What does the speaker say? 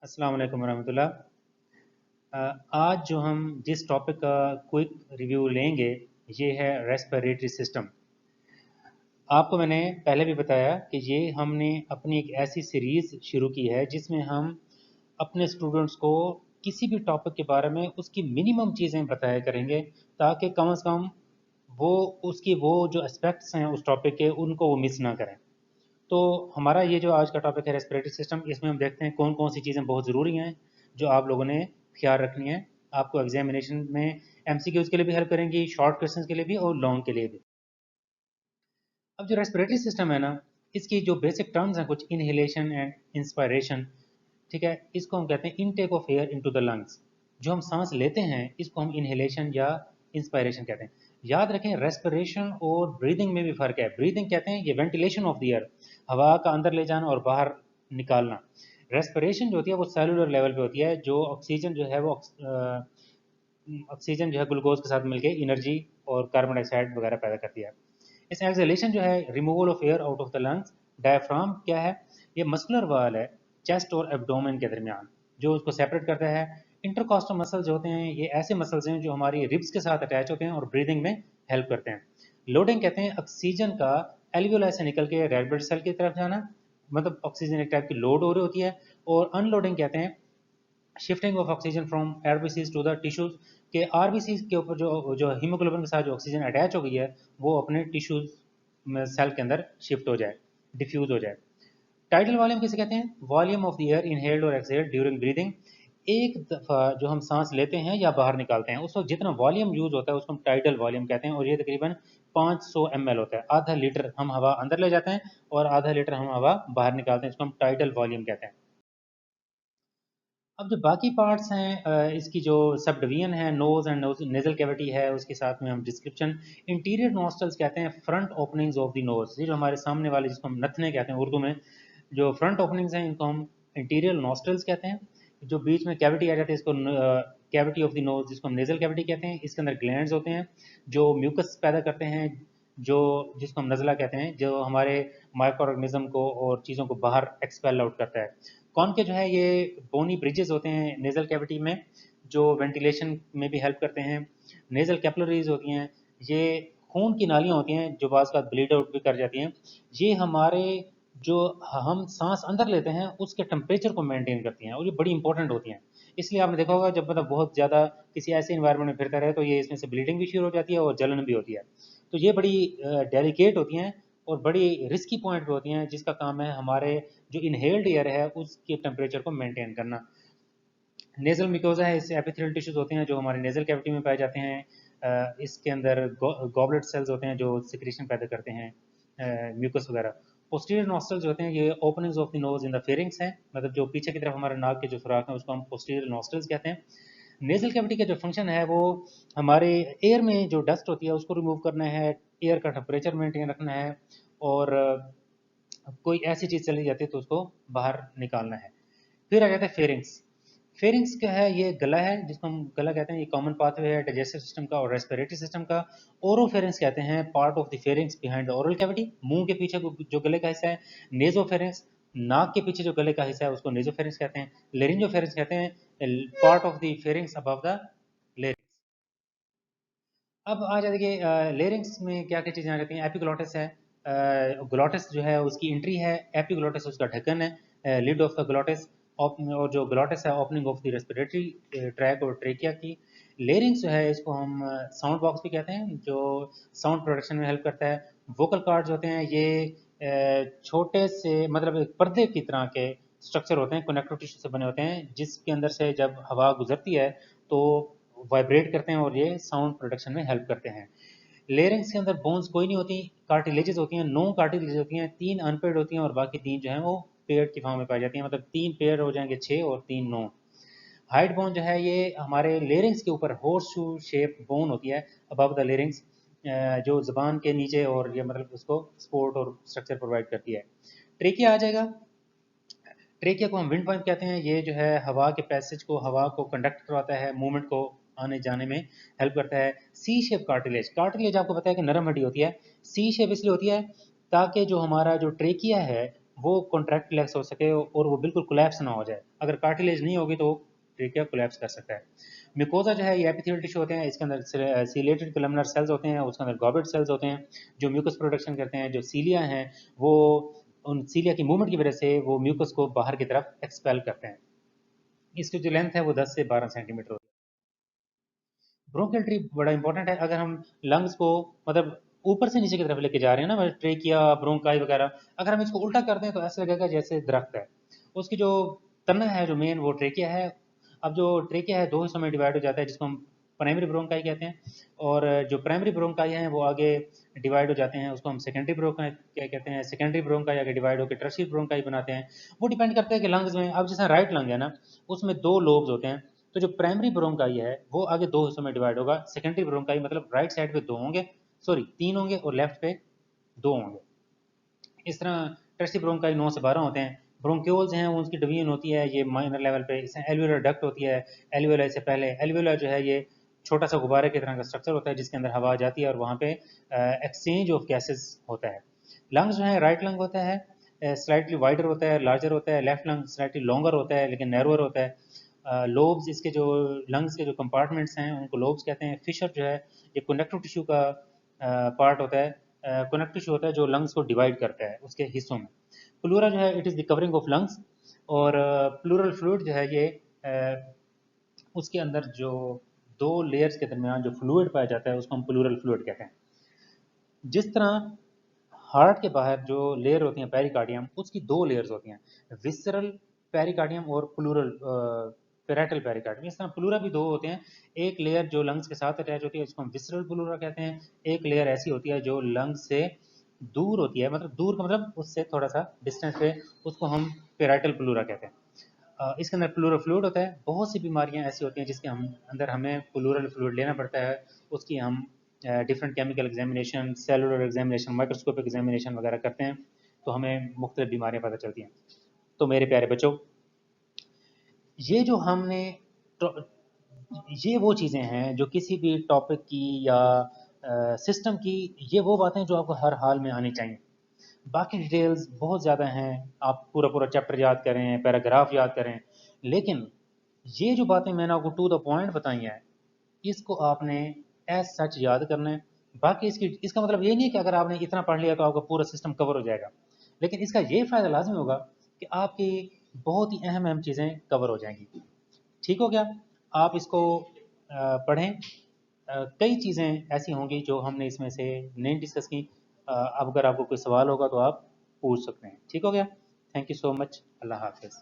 अस्सलाम वालेकुम आज जो हम जिस टॉपिक का क्विक रिव्यू लेंगे ये है रेस्पिरेटरी सिस्टम। आपको मैंने पहले भी बताया कि ये हमने अपनी एक ऐसी सीरीज़ शुरू की है जिसमें हम अपने स्टूडेंट्स को किसी भी टॉपिक के बारे में उसकी मिनिमम चीज़ें बताया करेंगे ताकि कम से कम वो उसकी वो जो एस्पेक्ट्स हैं उस टॉपिक के उनको वो मिस ना करें। तो हमारा ये जो आज का टॉपिक है रेस्पिरेटरी सिस्टम, इसमें हम देखते हैं कौन कौन सी चीज़ें बहुत ज़रूरी हैं जो आप लोगों ने ख्याल रखनी है। आपको एग्जामिनेशन में एमसीक्यूज़ के लिए भी हेल्प करेंगी, शॉर्ट क्वेश्चंस के लिए भी और लॉन्ग के लिए भी। अब जो रेस्पिरेटरी सिस्टम है ना, इसकी जो बेसिक टर्म्स हैं कुछ इनहेलेशन एंड इंस्पायरेशन, ठीक है, इसको हम कहते हैं intake of air into the lungs. जो हम सांस लेते हैं इसको हम इनहेलेशन या इंस्पायरेशन कहते हैं। याद रखें रेस्पिरेशन और ब्रीदिंग में भी फ़र्क है। ब्रीदिंग कहते हैं ये वेंटिलेशन ऑफ द एयर, हवा का अंदर ले जाना और बाहर निकालना। रेस्पिरेशन जो होती है वो सेलुलर लेवल पे होती है, जो ऑक्सीजन जो है वो ऑक्सीजन जो है ग्लूकोज के साथ मिलकर एनर्जी और कार्बन डाइऑक्साइड वगैरह पैदा करती है। इस एक्सहेलेशन जो है removal of air out of the lungs. Diaphragm क्या है? ये मस्कुलर वाल है चेस्ट और एब्डोमेन के दरमियान जो उसको सेपरेट करता है। इंटरकॉस्टल मसल्स जो होते हैं ये ऐसे मसल्स हैं जो हमारी रिब्स के साथ अटैच होते हैं और ब्रीदिंग में हेल्प करते हैं। लोडिंग कहते हैं ऑक्सीजन का एल्वियोलाई से निकल के रेड ब्लड सेल की तरफ जाना, मतलब ऑक्सीजन एक टाइप की लोड हो रही होती है। और अनलोडिंग कहते हैं shifting of oxygen from RBCs to the tissues, के आरबीसीज के ऊपर जो जो हीमोग्लोबिन के साथ जो ऑक्सीजन अटैच हो गई है वो अपने टिश्यूज में सेल के अंदर शिफ्ट हो जाए, डिफ्यूज हो जाए। टाइडल वॉल्यूम किसे कहते हैं? Volume of the air inhaled और एक्सहेल्ड ड्यूरिंग ब्रीदिंग। एक दफ़ा जो हम सांस लेते हैं या बाहर निकालते हैं उस वक्त जितना वॉल्यूम यूज होता है उसको हम टाइडल वॉल्यूम कहते हैं, और ये तकरीबन 500 ml होता है। आधा लीटर हम हवा अंदर ले जाते हैं और आधा लीटर हम हवा बाहर निकालते हैं, इसको हम टाइडल वॉल्यूम कहते हैं। अब जो बाकी पार्ट्स हैं इसकी जो सब डिवीजन है, nose and nose nasal cavity है, उसके साथ में हम डिस्क्रिप्शन। इंटीरियर नॉस्ट्रल्स कहते हैं front openings of the nose, ये जो हमारे सामने वाले जिसको हम नथने कहते हैं उर्दू में, जो फ्रंट ओपनिंग्स हैं इनको हम इंटीरियर नॉस्ट्रल्स कहते हैं। जो बीच में कैविटी आ जाती है इसको कैविटी ऑफ द नोज, जिसको हम नेजल कैविटी कहते हैं। इसके अंदर ग्लैंड्स होते हैं जो म्यूकस पैदा करते हैं, जो जिसको हम नज़ला कहते हैं, जो हमारे माइक्रो ऑर्गेनिज्म को और चीज़ों को बाहर एक्सपेल आउट करता है। कौन के जो है ये बोनी ब्रिजेस होते हैं नेजल कैविटी में जो वेंटिलेशन में भी हेल्प करते हैं। नेजल कैपिलरीज होती हैं, ये खून की नालियाँ होती हैं जो बाज़ का ब्लीड आउट भी कर जाती हैं। ये हमारे जो हम सांस अंदर लेते हैं उसके टेम्परेचर को मेंटेन करती हैं और ये बड़ी इंपॉर्टेंट होती हैं। इसलिए आपने देखा होगा जब मतलब बहुत ज़्यादा किसी ऐसे इन्वायरमेंट में फिरता रहे तो ये इसमें से ब्लीडिंग भी शुरू हो जाती है और जलन भी होती है। तो ये बड़ी डेलिकेट होती हैं और बड़ी रिस्की पॉइंट पे होती हैं, जिसका काम है हमारे जो इनहेल्ड एयर है उसके टेम्परेचर को मेंटेन करना। नेजल मिकोजा है, इससे एपिथेलियल टिश्यूज होते हैं जो हमारे नेजल कैविटी में पाए जाते हैं। इसके अंदर गॉबलेट सेल्स होते हैं जो सिक्रीशन पैदा करते हैं, म्यूकस वगैरह। पोस्टीरियर नॉस्ट्रल्स होते हैं, ये openings of the nose in the pharynx हैं, मतलब जो पीछे की तरफ हमारे नाक के जो सुराख हैं उसको हम पोस्टीरियर नॉस्ट्रल्स कहते हैं। नेजल कैविटी का जो फंक्शन है वो हमारे एयर में जो डस्ट होती है उसको रिमूव करना है, एयर का टेम्परेचर मेंटेन रखना है, और कोई ऐसी चीज़ चली जाती है तो उसको बाहर निकालना है। फिर आ जाता है फेरिंग्स। फेरिंग्स क्या है? ये गला है जिसको हम गला कहते हैं, ये कॉमन पाथवे है डाइजेस्टिव सिस्टम का और रेस्पिरेटरी सिस्टम का। ओरोफेरिंग्स कहते हैं part of the pharynx behind the oral cavity, मुंह के पीछे जो गले का हिस्सा है। नेजोफेरिंग्स, नाक के पीछे जो गले का हिस्सा है उसको नेजोफेरिंग्स कहते हैं। लेरिंजोफेरिंग्स कहते हैं part of the pharynx above the larynx. अब आ जाते कि लेरिंग्स में क्या क्या चीज़ें आ जाती हैं। एपिग्लोटिस है, ग्लोटिस जो है उसकी एंट्री है, एपिग्लोटिस उसका ढक्कन है, लिड ऑफ द ग्लोटिस। और जो ग्लोटिस है opening of the respiratory tract और ट्रेकिया की। लेरिंग्स जो है इसको हम साउंड बॉक्स भी कहते हैं जो साउंड प्रोडक्शन में हेल्प करता है। वोकल कार्ड्स होते हैं, ये छोटे से मतलब एक पर्दे की तरह के स्ट्रक्चर होते हैं, कनेक्टिव टिश्यू से बने होते हैं, जिसके अंदर से जब हवा गुजरती है तो वाइब्रेट करते हैं और ये साउंड प्रोडक्शन में हेल्प करते हैं। लेरिंग्स के अंदर बोन्स कोई नहीं होती, कार्टिलेजेस होती हैं, 9 कार्टिलेजेस होती हैं, 3 अनपेड होती हैं और बाकी 3 जो हैं वो पेड की फॉर्म में पाई जाती हैं, मतलब 3 पेड हो जाएंगे 6 और 3 9। हाइड बोन जो है ये हमारे लेरिंग्स के ऊपर हॉर्स शू शेप बोन होती है अबव द लेरिंग्स, जो जबान के नीचे, और ये मतलब उसको सपोर्ट और स्ट्रक्चर प्रोवाइड करती है। ट्रेकिया आ जाएगा। ट्रेकिया को हम विंड पाइप कहते हैं, ये जो है हवा के पैसेज को, हवा को कंडक्ट करवाता है, मूवमेंट को आने जाने में हेल्प करता है। सी शेप कार्टिलेज, कार्टिलेज आपको पता है कि नरम हड्डी होती है। सी शेप इसलिए होती है ताकि जो हमारा जो ट्रेकिया है वो कॉन्ट्रैक्ट रिलैक्स हो सके और वो बिल्कुल कोलैप्स ना हो जाए। अगर कार्टिलेज नहीं होगी तो ट्रेकिया कोलैप्स कर सकता है। म्यूकोजा जो है ये एपिथेलियल टिश्यू होते हैं, इसके अंदर सीलेटेड कलमनर सेल्स होते हैं, उसके अंदर गॉबलेट सेल्स होते हैं जो म्यूकस प्रोडक्शन करते हैं। जो सीलिया हैं वो उन सीलिया की मूवमेंट की वजह से वो म्यूकस को बाहर की तरफ एक्सपेल करते हैं। इसकी जो लेंथ है वो 10 से 12 सेंटीमीटर होती है। ब्रोंकियल ट्री बड़ा इंपॉर्टेंट है। अगर हम लंग्स को मतलब ऊपर से नीचे की तरफ लेके जा रहे हैं ना, ट्रेकिया ब्रोंकाई वगैरह, अगर हम इसको उल्टा कर दें तो ऐसा लगेगा जैसे दरख्त है। उसकी जो तना है जो मेन वो ट्रेकिया है। अब जो ट्रेकिया है दो हिस्सों में डिवाइड हो जाता है जिसको हम प्राइमरी ब्रोंकाई कहते हैं, और जो प्राइमरी ब्रोंकाई हैं वो आगे डिवाइड हो जाते हैं, उसको हम सेकेंडरी ब्रोंकाई क्या कहते हैं। सेकेंडरी ब्रोंकाई आगे डिवाइड होकर टर्शियरी ब्रोंकाई बनाते हैं। वो डिपेंड करता है कि लंग्स में, अब जैसे राइट लंग है ना, उसमें दो लोब्स होते हैं। तो जो प्राइमरी ब्रोंकाई है वो आगे दो हिस्सों में डिवाइड होगा। सेकेंडरी ब्रोंकाई मतलब राइट साइड पे दो होंगे, सॉरी तीन होंगे, और लेफ्ट पे दो होंगे। इस तरह टर्शियरी ब्रोंकाई 9 से 12 होते हैं। ब्रोंक्यूल्स हैं उनकी डिवीजन होती है ये माइनर लेवल पे। इसमें एल्वियोलर डक्ट होती है। एल्वियोलाई से पहले एल्वियोला जो है ये छोटा सा गुब्बारे की तरह का स्ट्रक्चर होता है जिसके अंदर हवा जाती है और वहाँ पे एक्सचेंज ऑफ गैसेस होता है। लंग्स जो है राइट लंग होता है स्लाइटली वाइडर होता है, लार्जर होता है। लेफ्ट लंग स्लाइटली लॉन्गर होता है लेकिन नैरोअर होता है। लोब्स इसके जो लंग्स के जो कंपार्टमेंट्स हैं उनको लोब्स कहते हैं। फिशर जो है ये कनेक्टिव टिश्यू का पार्ट होता है, कनेक्टिव टिश्यू होता है जो लंग्स को डिवाइड करता है उसके हिस्सों में। प्लूरा जो है it is the covering of lungs, और प्लूरल फ्लूइड जो है ये उसके अंदर जो दो लेयर्स के दरमियान जो फ्लूइड पाया जाता है उसको हम प्लूरल फ्लूइड कहते हैं। जिस तरह हार्ट के बाहर जो लेयर होती है पेरिकार्डियम, उसकी दो लेयर्स होती हैं, विसरल पेरिकार्डियम और प्लूरल पेराइटल पेरिकार्डियम। इस तरह प्लूरा भी दो होते हैं। एक लेयर जो लंग्स के साथ अटैच होती है उसको हम विसरल प्लूरा कहते हैं। एक लेयर ऐसी होती है जो लंग्स से दूर होती है, मतलब दूर का मतलब उससे थोड़ा सा डिस्टेंस पे, उसको हम पेराइटल प्लूरा कहते हैं। इसके अंदर प्लूरल फ्लूइड होता है। बहुत सी बीमारियां ऐसी होती हैं जिसके हम अंदर हमें प्लूरल फ्लूइड लेना पड़ता है। उसकी हम different chemical examination, cellular examination, microscopic examination वगैरह करते हैं तो हमें मुख्तलिफ बीमारियां पता चलती हैं। तो मेरे प्यारे बच्चों, ये जो हमने ये वो चीज़ें हैं जो किसी भी टॉपिक की या सिस्टम की, ये वो बातें जो आपको हर हाल में आनी चाहिए। बाकी डिटेल्स बहुत ज़्यादा हैं, आप पूरा पूरा चैप्टर याद करें, पैराग्राफ याद करें, लेकिन ये जो बातें मैंने आपको टू द पॉइंट बताई हैं इसको आपने एज सच याद करना है। बाकी इसका मतलब ये नहीं है कि अगर आपने इतना पढ़ लिया तो आपका पूरा सिस्टम कवर हो जाएगा, लेकिन इसका ये फ़ायदा लाजमी होगा कि आपकी बहुत ही अहम अहम चीज़ें कवर हो जाएंगी। ठीक हो गया? आप इसको पढ़ें। कई चीज़ें ऐसी होंगी जो हमने इसमें से नहीं डिस्कस की। अब अगर आपको कोई सवाल होगा तो आप पूछ सकते हैं। ठीक हो गया? Thank you so much. अल्लाह हाफिज़।